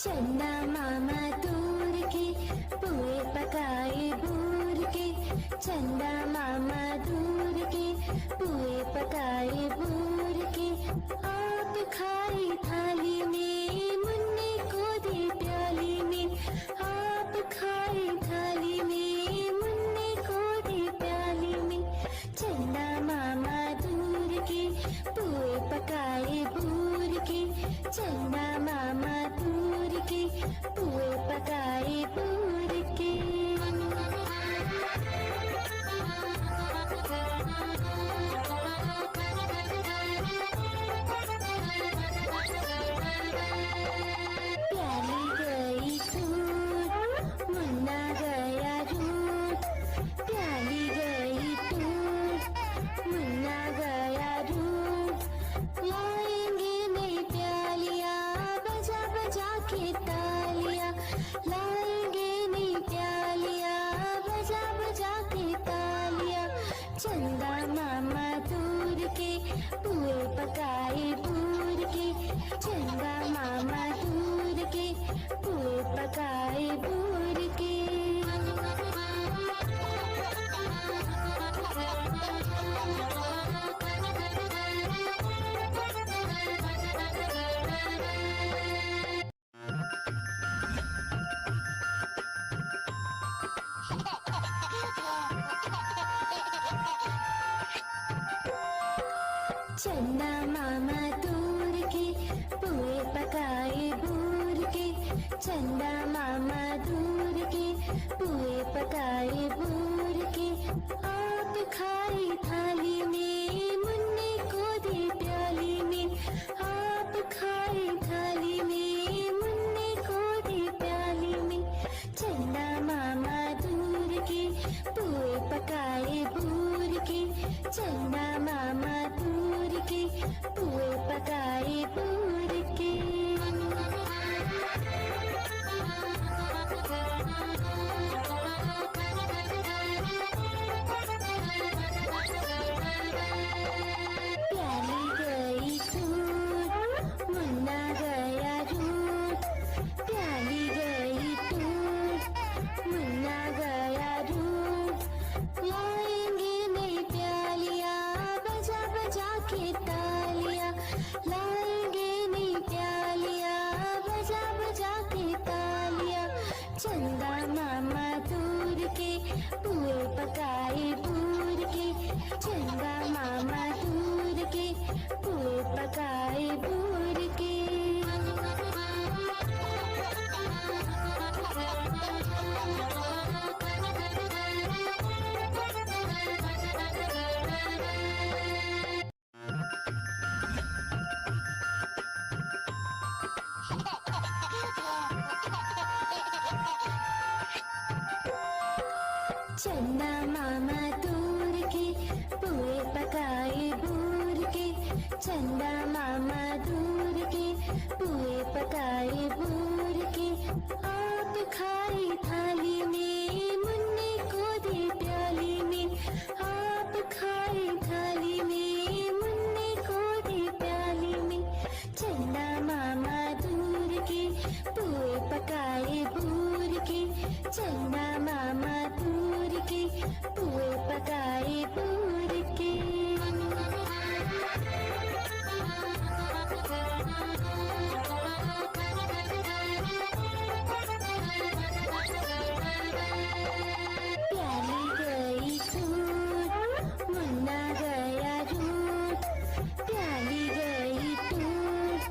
चंदा मामा दूर के पुए पकाए बूर के, चंदा मामा दूर के पुए पकाए बूर के। आप खाई थाली में मुन्ने को दे प्याली में, आप खाई थाली में मुन्ने को दे प्याली में। चंदा मामा दूर के पुए पकाए बूर के, चंदा मामा दूर के पुए पकाए बूर के। प्याली गई टूट मुन्ना गया रूट, प्याली गई टूट मुन्ना गया रूट। लाएंगे नई प्यालियां बजा बजा के तालियां, लाएंगे नई प्यालियां बजा बजा के तालियां। चंदा मामा दूर के पुए पकाए बूर के, चंदा मामा दूर के पुए पकाए बूर के। चंदा मामा दूर के पुए पकाए बूर के, चंदा मामा दूर के पुए पकाए बूर के। आप खाई थाली में मुन्ने को दे प्याली में, आप खाई थाली में मुन्ने को दे प्याली में। चंदा मामा दूर के पुए पकाए बूर के, चंदा मामा दूर के पुए पकाए बूर के। प्याली गई टूट मुन्ना गया रूट, प्याली गई टूट मुन्ना गया रूट। लाएंगे नई प्यालियां बजा बजा के तालियां, लाएंगे नई प्यालियां बजा बजा के तालियां। चंदा मामा दूर के पुए पकाए बूर के, चंदा मामा दूर के पुए पकाए बूर के। चंदा मामा दूर के पुए पकाए बूर के, चंदा मामा दूर के पुए पकाए बूर के। आप खाई थाली में मुन्ने को दे प्याली में, आप खाई थाली में मुन्ने को दे प्याली में। चंदा मामा दूर के पुए पकाए बूर के, चंदा मामा दूर के पुए पकाए बूर के। प्याली गई टूट मुन्ना गया रूट, प्याली गई टूट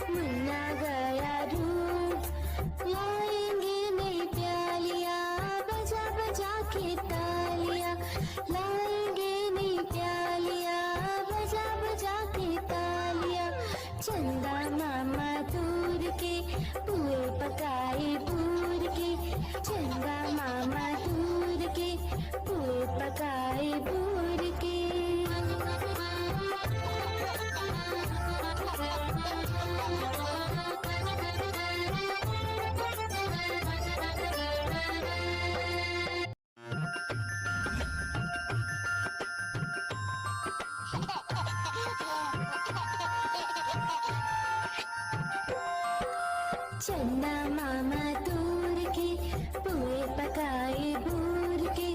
मुन्ना गया रूट। लाएंगे नई प्यालियां बजा बजा के तालियां, लाएंगे नई प्यालियां बजा बजा के तालियां। चंदा मामा दूर के पुए पकाए बूर के, चंदा मामा दूर के पुए पकाए बूर के। चंदा मामा दूर के पुए पकाए बूर के,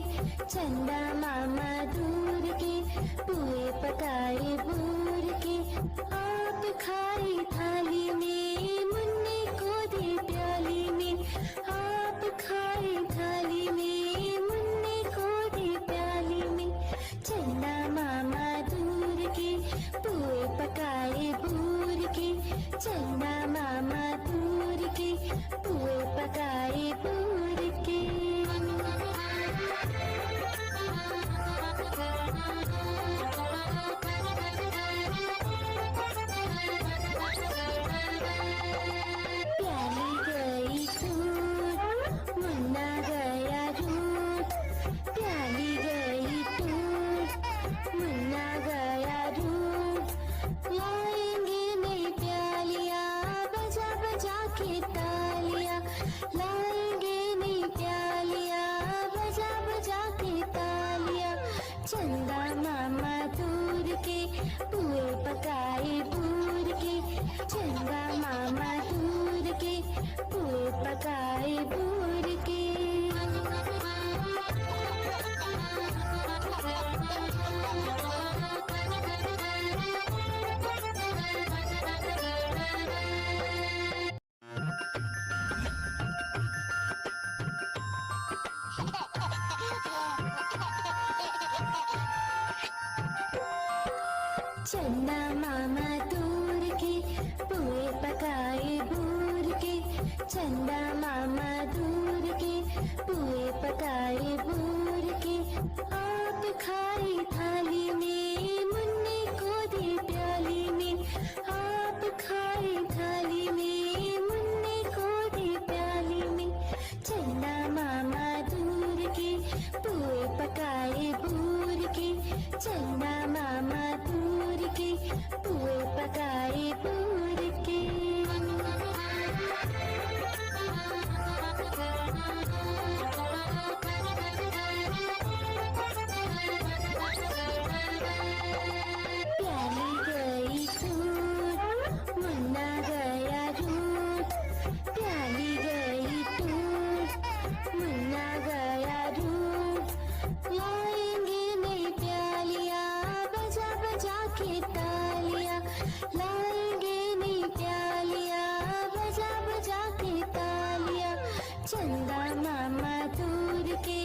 चंदा मामा दूर के पुए पकाए बूर के। आप खाई थाली में मुन्ने को दे प्याली में, आप खाई थाली में मुन्ने को दे प्याली में। चंदा मामा दूर के पुए पकाए बूर के, चंदा मामा दूर के पुए पकाए बूर के। प्याली गई टूट मुन्ना गया रूट, प्याली गई टूट मुन्ना गया रूट। लाएंगे नई प्यालियां बजा बजा के तालियां, लाएंगे नई प्यालियां बजा बजा के तालियां। चंदा मामा दूर के पुए पकाए बूर के, चंदा मामा दूर के पुए पकाए बूर के। चंदा मामा दूर के पुए पकाए बूर के, चंदा मामा दूर के पुए पकाए बूर के। आप खाई थाली में मुन्ने को दे प्याली में, आप खाई थाली में मुन्ने को दे प्याली में। चंदा मामा दूर के पुए पकाए बूर के, चंदा मामा दूर के पुए पकाए बूर के। प्याली गई टूट मुन्ना गया रूट, प्याली गई टूट मुन्ना गया रूट। लाएंगे नई प्यालियां बजा बजा के तालियां, लाएंगे नई प्यालियां बजा बजा के तालियां। चंदा मामा दूर के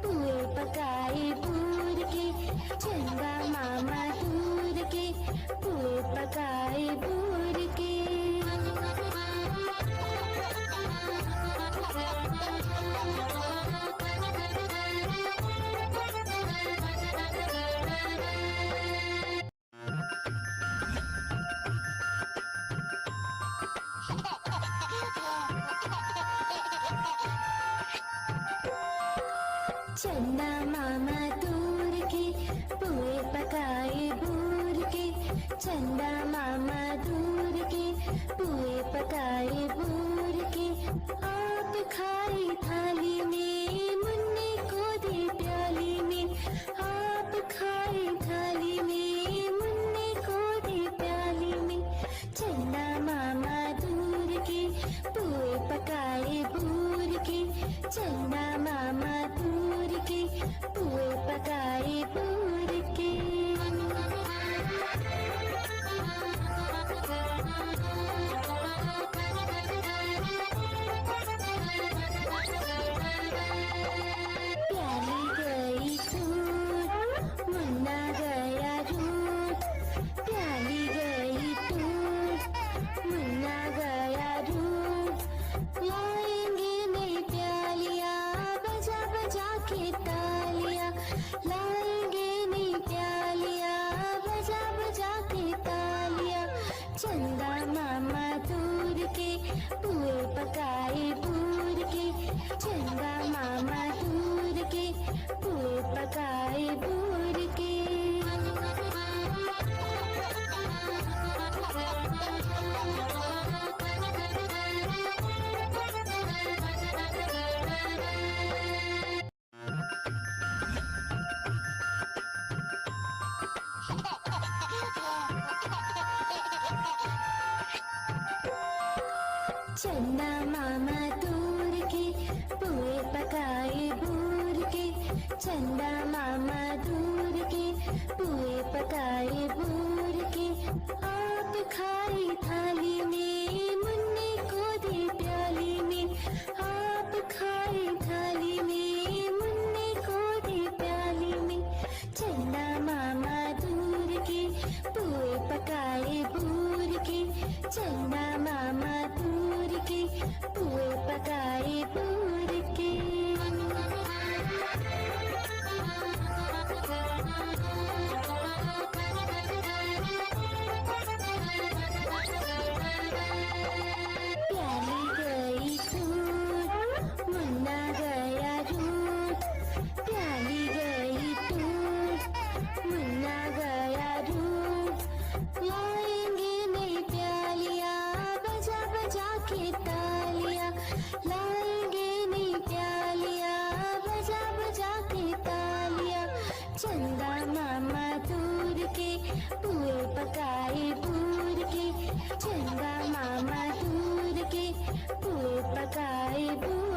पुए पकाए बूर के, चंदा मामा दूर के पुए पकाए बूर के। चंदा मामा दूर के पुए पकाए बूर के, चंदा मामा दूर के पुए पकाए बूर के। आप खाई थाली में मुन्ने को दे प्याली में, आप खाई थाली में मुन्ने को दे प्याली में। चंदा मामा दूर के पुए पकाए बूर के, चंदा मामा दूर के पुए पकाए बूर के। प्याली गई टूट मुन्ना गया रूट, प्याली गई टूट मुन्ना गया रूट। लाएंगे नई प्यालियां बजा बजा के तालियां, लाएंगे नई प्यालियां बजा बजा के तालियां। चंदा मामा दूर के पुए पकाए बूर के, चंदा मामा दूर के पुए पकाए बूर के। चंदा चंदा मामा दूर के पुए पकाए बूर के। आप खाई थाली में मुन्ने को दे प्याली में, आप खाई थाली में मुन्ने को दे प्याली में। चंदा मामा दूर के पुए पकाए बूर के, चंदा मामा दूर के पुए पकाए बूर के। प्याली गई टूट मुन्ना गया रूठ, प्याली गई टूट मुन्ना गया रूठ। लाएंगे नई प्यालियां बजा बजा के तालियां, लाएंगे नई प्यालियां बजा बजा के तालियां। चंदा मामा दूर के पुए पकाए बूर के, चंदा मामा दूर के पुए पकाए बूर